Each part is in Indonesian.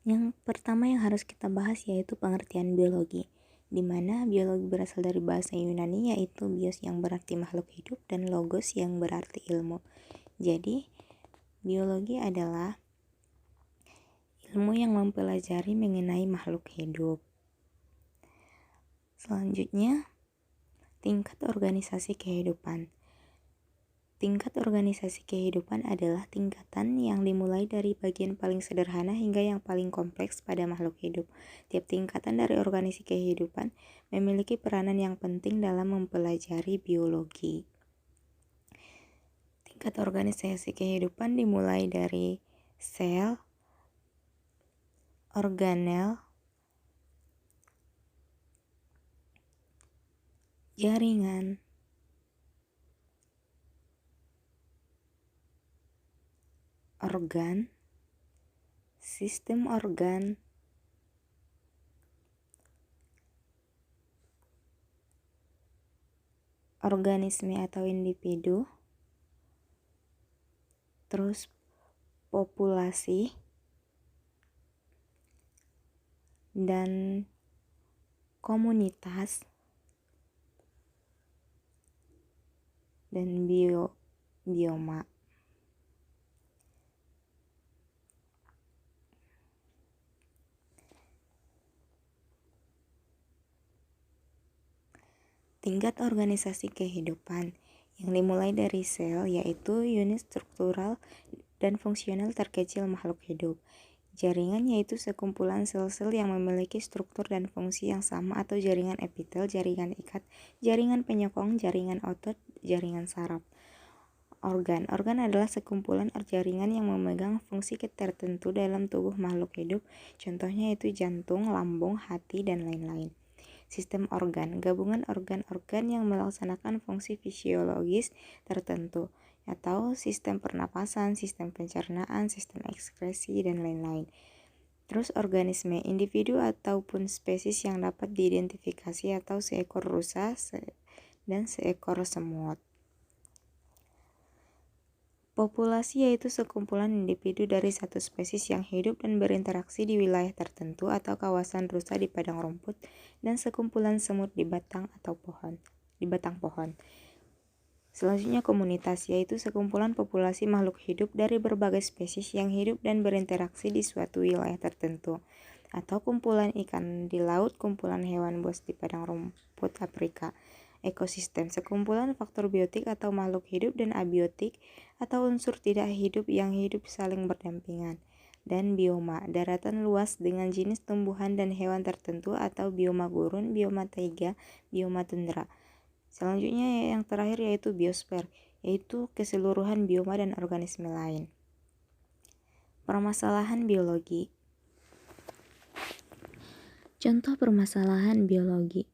Yang pertama yang harus kita bahas yaitu pengertian biologi, di mana biologi berasal dari bahasa Yunani yaitu bios yang berarti makhluk hidup dan logos yang berarti ilmu. Jadi, biologi adalah ilmu yang mempelajari mengenai makhluk hidup. Selanjutnya, tingkat organisasi kehidupan. Tingkat organisasi kehidupan adalah tingkatan yang dimulai dari bagian paling sederhana hingga yang paling kompleks pada makhluk hidup. Tiap tingkatan dari organisasi kehidupan memiliki peranan yang penting dalam mempelajari biologi. Tingkat organisasi kehidupan dimulai dari sel, organel, jaringan, organ, sistem organ, organisme atau individu, terus populasi, dan komunitas, dan bioma. Tingkat organisasi kehidupan yang dimulai dari sel yaitu unit struktural dan fungsional terkecil makhluk hidup. Jaringan yaitu sekumpulan sel-sel yang memiliki struktur dan fungsi yang sama atau jaringan epitel, jaringan ikat, jaringan penyokong, jaringan otot, jaringan saraf. Organ adalah sekumpulan jaringan yang memegang fungsi tertentu dalam tubuh makhluk hidup, contohnya yaitu jantung, lambung, hati, dan lain-lain. Sistem organ, gabungan organ-organ yang melaksanakan fungsi fisiologis tertentu, atau sistem pernapasan, sistem pencernaan, sistem ekskresi, dan lain-lain. Terus organisme, individu ataupun spesies yang dapat diidentifikasi atau seekor rusa dan seekor semut. Populasi yaitu sekumpulan individu dari satu spesies yang hidup dan berinteraksi di wilayah tertentu atau kawasan rusa di padang rumput dan sekumpulan semut di batang pohon. Selanjutnya komunitas yaitu sekumpulan populasi makhluk hidup dari berbagai spesies yang hidup dan berinteraksi di suatu wilayah tertentu, atau kumpulan ikan di laut, kumpulan hewan buas di padang rumput Afrika. Ekosistem, sekumpulan faktor biotik atau makhluk hidup dan abiotik atau unsur tidak hidup yang hidup saling berdampingan. Dan bioma, daratan luas dengan jenis tumbuhan dan hewan tertentu atau bioma gurun, bioma taiga, bioma tundra. Selanjutnya yang terakhir yaitu biosfer, yaitu keseluruhan bioma dan organisme lain. Permasalahan biologi. Contoh permasalahan biologi.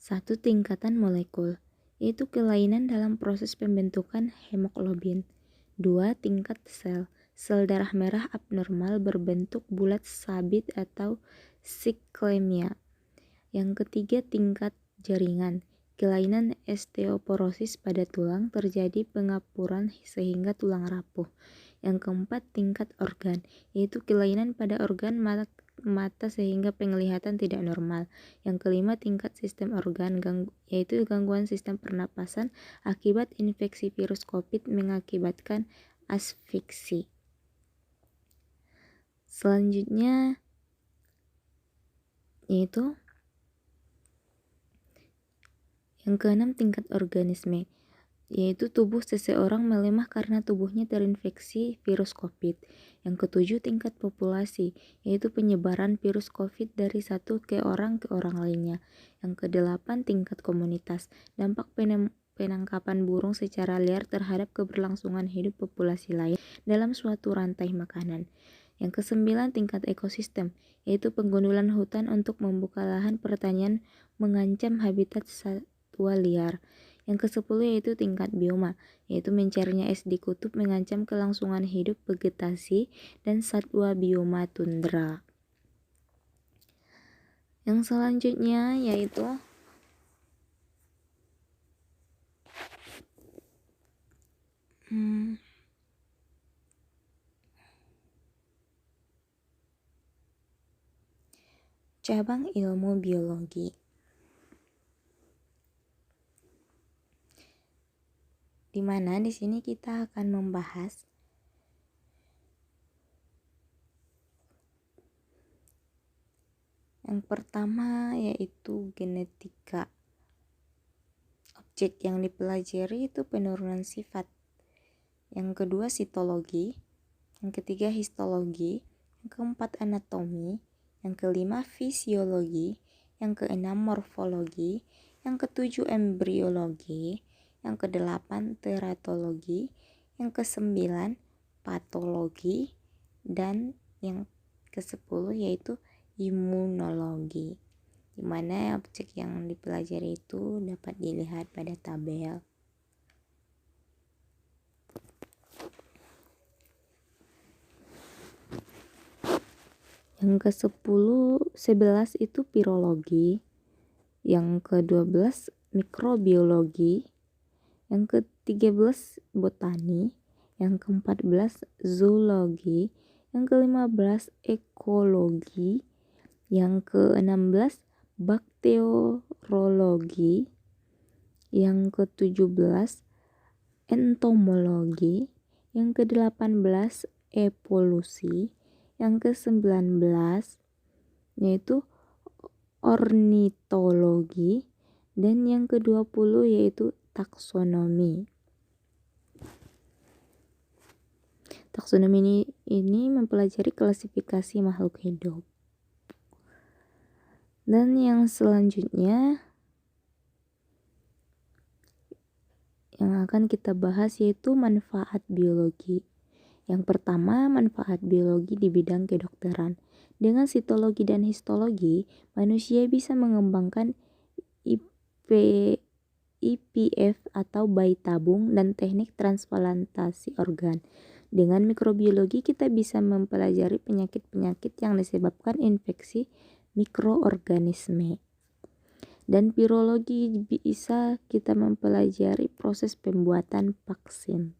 1. Tingkatan molekul, yaitu kelainan dalam proses pembentukan hemoglobin. 2. Tingkat sel, sel darah merah abnormal berbentuk bulat sabit atau siklemia. Yang ketiga, tingkat jaringan, kelainan osteoporosis pada tulang, terjadi pengapuran sehingga tulang rapuh. Yang keempat, tingkat organ, yaitu kelainan pada organ mata sehingga penglihatan tidak normal. Yang kelima, tingkat sistem organ, yaitu gangguan sistem pernapasan akibat infeksi virus COVID mengakibatkan asfiksi. Selanjutnya yaitu yang keenam, tingkat organisme, yaitu tubuh seseorang melemah karena tubuhnya terinfeksi virus COVID. Yang ketujuh, tingkat populasi, yaitu penyebaran virus COVID dari satu ke orang lainnya. Yang kedelapan, tingkat komunitas, dampak penangkapan burung secara liar terhadap keberlangsungan hidup populasi lain dalam suatu rantai makanan. Yang kesembilan, tingkat ekosistem, yaitu penggundulan hutan untuk membuka lahan pertanian mengancam habitat satwa liar. Yang ke-10 yaitu tingkat bioma, yaitu mencarinya es di kutub mengancam kelangsungan hidup vegetasi dan satwa bioma tundra. Yang selanjutnya yaitu cabang ilmu biologi. Di mana di sini kita akan membahas yang pertama yaitu genetika. Objek yang dipelajari itu penurunan sifat. Yang kedua sitologi, yang ketiga histologi, yang keempat anatomi, yang kelima fisiologi, yang keenam morfologi, yang ketujuh embriologi, yang kedelapan teratologi, yang kesembilan patologi, dan yang kesepuluh yaitu imunologi, di mana objek yang dipelajari itu dapat dilihat pada tabel. Yang ke-10, 11 itu virologi, yang ke-12 mikrobiologi, yang ke-13 botani, yang ke-14 zoologi, yang ke-15 ekologi, yang ke-16 bakteriologi, yang ke-17 entomologi, yang ke-18 evolusi, yang ke-19 yaitu ornitologi, dan yang ke-20 yaitu taksonomi. Taksonomi ini mempelajari klasifikasi makhluk hidup. Dan yang selanjutnya yang akan kita bahas yaitu manfaat biologi. Yang pertama, manfaat biologi di bidang kedokteran. Dengan sitologi dan histologi, manusia bisa mengembangkan IVF atau bayi tabung dan teknik transplantasi organ. Dengan mikrobiologi kita bisa mempelajari penyakit-penyakit yang disebabkan infeksi mikroorganisme. Dan virologi bisa kita mempelajari proses pembuatan vaksin.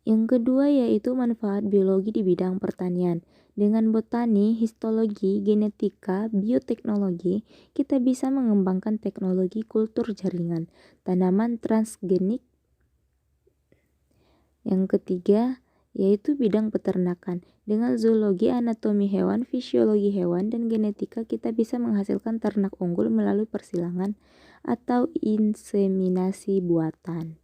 Yang kedua yaitu manfaat biologi di bidang pertanian. Dengan botani, histologi, genetika, bioteknologi, kita bisa mengembangkan teknologi kultur jaringan, tanaman transgenik. Yang ketiga yaitu bidang peternakan. Dengan zoologi, anatomi hewan, fisiologi hewan, dan genetika kita bisa menghasilkan ternak unggul melalui persilangan atau inseminasi buatan.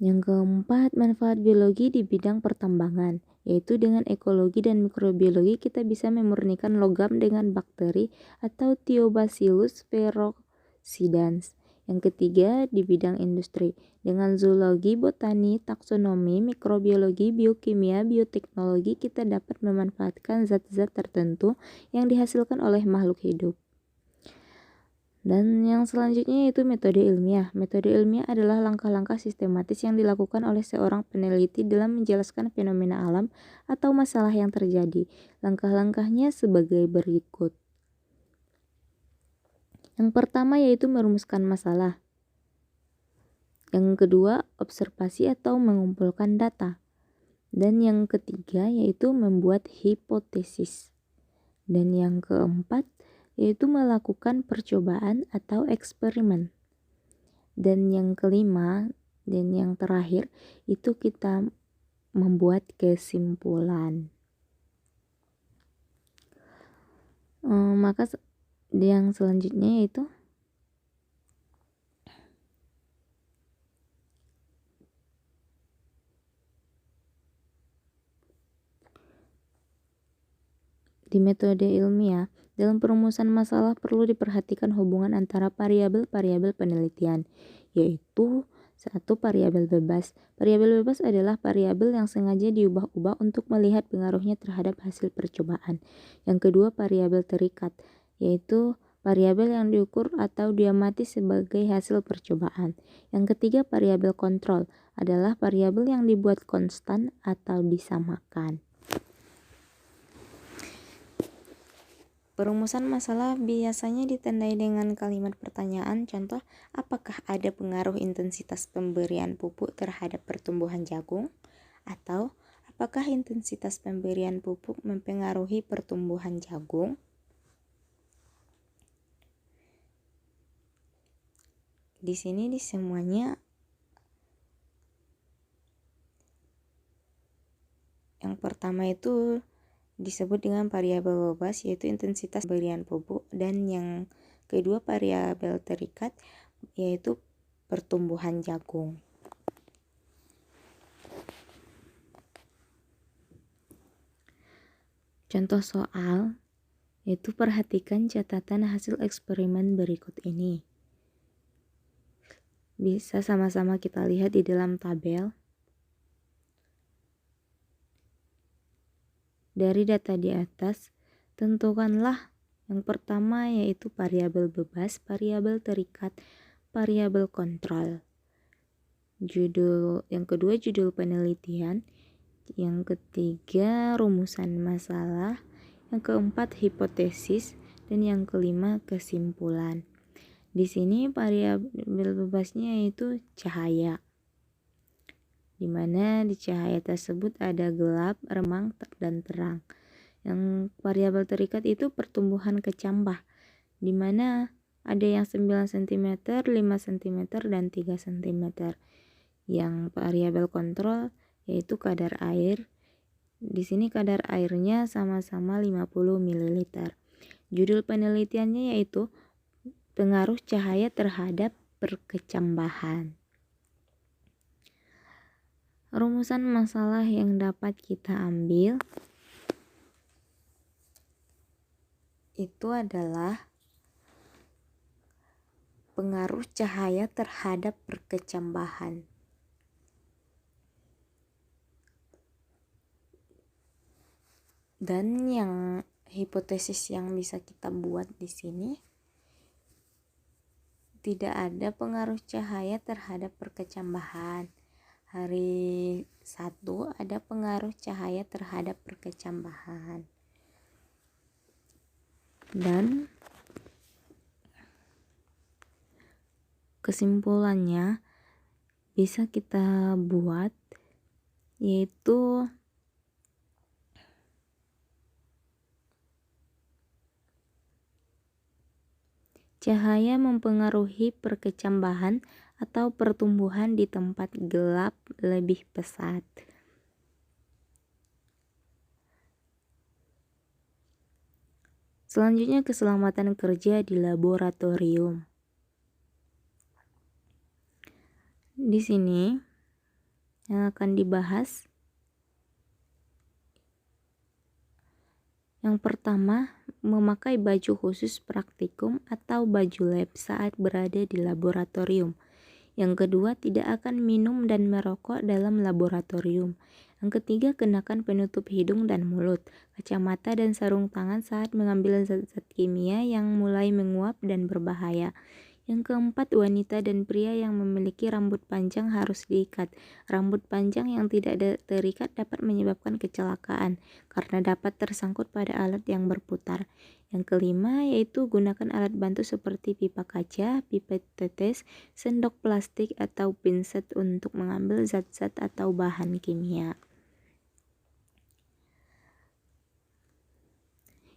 Yang keempat, manfaat biologi di bidang pertambangan, yaitu dengan ekologi dan mikrobiologi kita bisa memurnikan logam dengan bakteri atau Thiobacillus ferocsidans. Yang ketiga, di bidang industri, dengan zoologi, botani, taksonomi, mikrobiologi, biokimia, bioteknologi kita dapat memanfaatkan zat-zat tertentu yang dihasilkan oleh makhluk hidup. Dan yang selanjutnya yaitu metode ilmiah. Metode ilmiah adalah langkah-langkah sistematis yang dilakukan oleh seorang peneliti dalam menjelaskan fenomena alam atau masalah yang terjadi. Langkah-langkahnya sebagai berikut. Yang pertama yaitu merumuskan masalah. Yang kedua, observasi atau mengumpulkan data. Dan yang ketiga yaitu membuat hipotesis. Dan yang keempat yaitu melakukan percobaan atau eksperimen. Dan yang kelima dan yang terakhir itu kita membuat kesimpulan. Maka yang selanjutnya yaitu di metode ilmiah, dalam perumusan masalah perlu diperhatikan hubungan antara variabel-variabel penelitian, yaitu satu, variabel bebas. Variabel bebas adalah variabel yang sengaja diubah-ubah untuk melihat pengaruhnya terhadap hasil percobaan. Yang kedua, variabel terikat, yaitu variabel yang diukur atau diamati sebagai hasil percobaan. Yang ketiga, variabel kontrol adalah variabel yang dibuat konstan atau disamakan. Perumusan masalah biasanya ditandai dengan kalimat pertanyaan. Contoh, apakah ada pengaruh intensitas pemberian pupuk terhadap pertumbuhan jagung? Atau, Apakah intensitas pemberian pupuk mempengaruhi pertumbuhan jagung? Di sini di semuanya yang pertama itu disebut dengan variabel bebas, yaitu intensitas pemberian pupuk, dan yang kedua variabel terikat, yaitu pertumbuhan jagung. Contoh soal yaitu perhatikan catatan hasil eksperimen berikut ini. Bisa sama-sama kita lihat di dalam tabel. Dari data di atas, tentukanlah yang pertama yaitu variabel bebas, variabel terikat, variabel kontrol. Yang kedua judul penelitian, yang ketiga rumusan masalah, yang keempat hipotesis, dan yang kelima kesimpulan. Di sini variabel bebasnya yaitu cahaya, di mana di cahaya tersebut ada gelap, remang, dan terang. Yang variabel terikat itu pertumbuhan kecambah, di mana ada yang 9 cm, 5 cm, dan 3 cm. Yang variabel kontrol yaitu kadar air. Di sini kadar airnya sama-sama 50 ml. Judul penelitiannya yaitu pengaruh cahaya terhadap perkecambahan. Rumusan masalah yang dapat kita ambil itu adalah pengaruh cahaya terhadap perkecambahan. Dan yang hipotesis yang bisa kita buat di sini, tidak ada pengaruh cahaya terhadap perkecambahan. Hari 1 ada pengaruh cahaya terhadap perkecambahan. Dan kesimpulannya bisa kita buat yaitu cahaya mempengaruhi perkecambahan atau pertumbuhan di tempat gelap lebih pesat. Selanjutnya keselamatan kerja di laboratorium. Di sini yang akan dibahas yang pertama, memakai baju khusus praktikum atau baju lab saat berada di laboratorium. Yang kedua, tidak akan minum dan merokok dalam laboratorium. Yang ketiga, kenakan penutup hidung dan mulut, kacamata dan sarung tangan saat mengambil zat-zat kimia yang mulai menguap dan berbahaya. Yang keempat, wanita dan pria yang memiliki rambut panjang harus diikat. Rambut panjang yang tidak terikat dapat menyebabkan kecelakaan karena dapat tersangkut pada alat yang berputar. Yang kelima yaitu gunakan alat bantu seperti pipa kaca, pipet tetes, sendok plastik, atau pinset untuk mengambil zat-zat atau bahan kimia.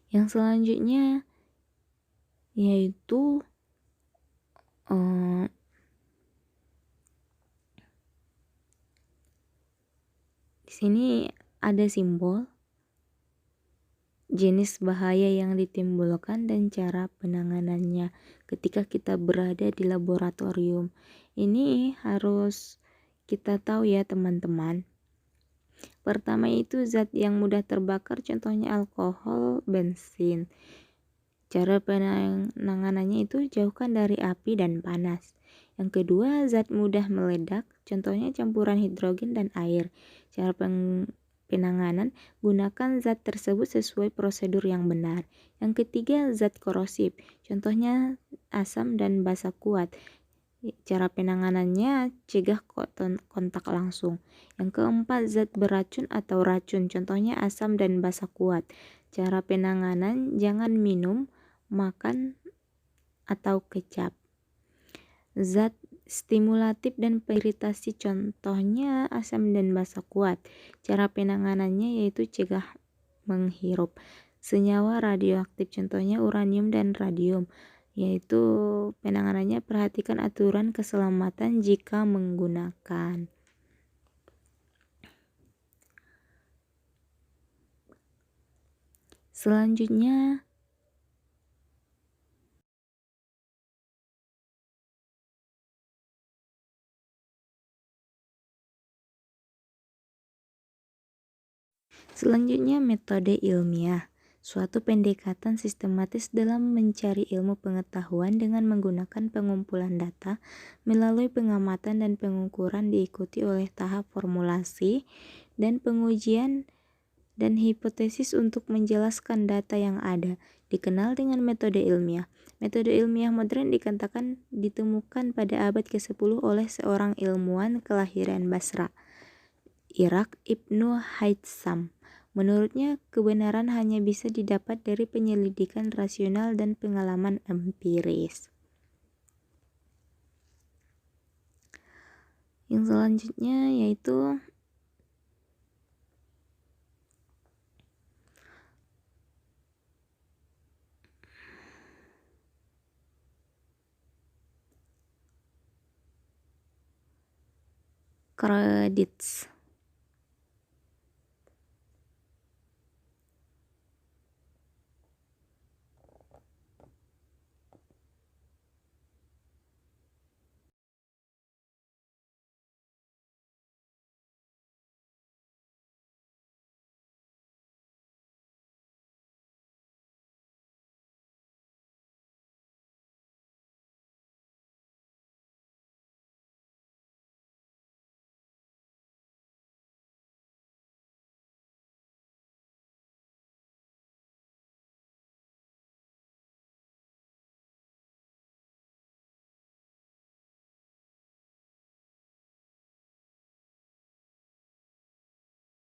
Yang selanjutnya yaitu di sini ada simbol jenis bahaya yang ditimbulkan dan cara penanganannya ketika kita berada di laboratorium. Ini harus kita tahu ya teman-teman. Pertama itu zat yang mudah terbakar, contohnya alkohol, bensin. Cara penanganannya itu jauhkan dari api dan panas. Yang kedua, zat mudah meledak, contohnya campuran hidrogen dan air. Cara penanganan, gunakan zat tersebut sesuai prosedur yang benar. Yang ketiga, zat korosif, contohnya asam dan basa kuat. Cara penanganannya, cegah kontak langsung. Yang keempat, zat beracun atau racun, contohnya asam dan basa kuat. Cara penanganan, jangan minum, makan, atau kecap. Zat stimulatif dan pengiritasi, contohnya asam dan basa kuat. Cara penanganannya yaitu cegah menghirup senyawa radioaktif, contohnya uranium dan radium, yaitu penanganannya perhatikan aturan keselamatan jika menggunakan. Selanjutnya, metode ilmiah, suatu pendekatan sistematis dalam mencari ilmu pengetahuan dengan menggunakan pengumpulan data melalui pengamatan dan pengukuran, diikuti oleh tahap formulasi dan pengujian dan hipotesis untuk menjelaskan data yang ada, dikenal dengan metode ilmiah. Metode ilmiah modern dikatakan ditemukan pada abad ke-10 oleh seorang ilmuwan kelahiran Basra, Irak, Ibnu Haytham. Menurutnya, kebenaran hanya bisa didapat dari penyelidikan rasional dan pengalaman empiris. Yang selanjutnya yaitu credits.